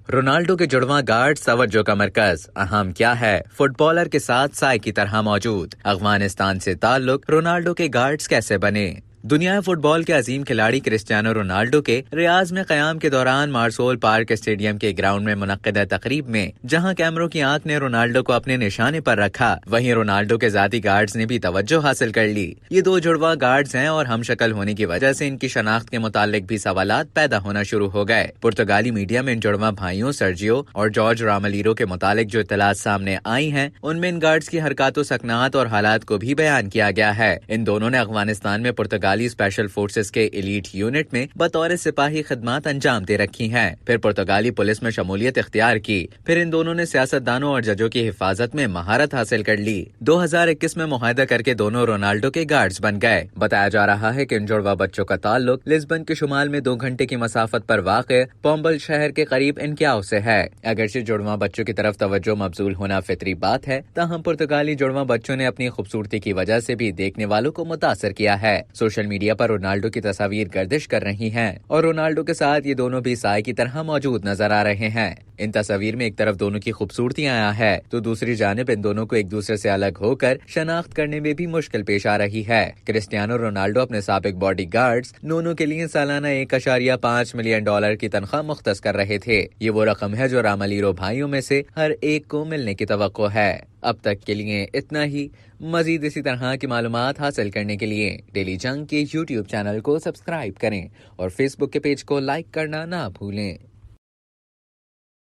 Ronaldo के जुड़वां guard तवज्जो का मरकज अहम क्या है, फुटबॉलर के साथ साय की तरह मौजूद। अफगानिस्तान से ताल्लुक, रोनाल्डो के गार्ड्स कैसे बने। दुनिया फुटबॉल के अजीम खिलाड़ी क्रिस्टियानो रोनाल्डो के रियाज में कयाम के दौरान मार्सोल पार्क स्टेडियम के ग्राउंड में मुनक्किदा तकरीब में जहां कैमरों की आंख ने रोनाल्डो को अपने निशाने पर रखा, वहीं रोनाल्डो के जाती गार्ड्स ने भी तवज्जो हासिल कर ली। ये दो जुड़वा गार्ड्स हैं और हम शक्ल होने की वजह से इनकी शनाख्त के मुतालिक भी सवालात पैदा होना शुरू हो गए। पुर्तगाली मीडिया में इन जुड़वा भाइयों सर्जियो और जॉर्ज रामलीरो के मुतालिक जो इत्तलात सामने आई हैं, उनमें इन गार्ड्स की हरकतों, सकनात और हालात को भी बयान किया गया है। इन दोनों ने अफगानिस्तान में पुर्तगाली स्पेशल फोर्सेस के एलीट यूनिट में बतौर सिपाही खिदमत अंजाम दे रखी हैं। फिर पुर्तगाली पुलिस में शमूलियत इख्तियार की। फिर इन दोनों ने सियासतदानों और जजों की हिफाजत में महारत हासिल कर ली। 2021 में मुआहदा करके दोनों रोनाल्डो के गार्ड्स बन गए। बताया जा रहा है कि इन जुड़वा बच्चों का ताल्लुक लिस्बन के शुमाल में 2 घंटे की मसाफत पर वाक़े पोम्बल शहर के करीब इनक्याओ से है। अगरचे जुड़वा बच्चों की तरफ तवज्जो मबजूल होना फितरी बात है, ताहम पुर्तगाली जुड़वा बच्चों ने अपनी खूबसूरती की वजह से भी देखने वालों को मुतासर किया है। सोशल मीडिया पर रोनाल्डो की तस्वीर गर्दिश कर रही हैं और रोनाल्डो के साथ ये दोनों भी साय की तरह मौजूद नजर आ रहे हैं। इन तस्वीर में एक तरफ दोनों की खूबसूरती आया है तो दूसरी जानिब इन दोनों को एक दूसरे से अलग होकर शनाख्त करने में भी मुश्किल पेश आ रही है। क्रिस्टियानो रोनाल्डो अपने साबिक बॉडी गार्ड्स नोनो के लिए सालाना $1.5 मिलियन की तनख्वाह मुख्तस कर रहे थे। ये वो रकम है जो रामलीरो भाइयों में से हर एक को मिलने की तवक्को है। अब तक के लिए इतना ही। मजीद इसी तरह की मालूमात हासिल करने के लिए डेली जंग के YouTube चैनल को सब्सक्राइब करें और फेसबुक के पेज को लाइक करना ना भूलें।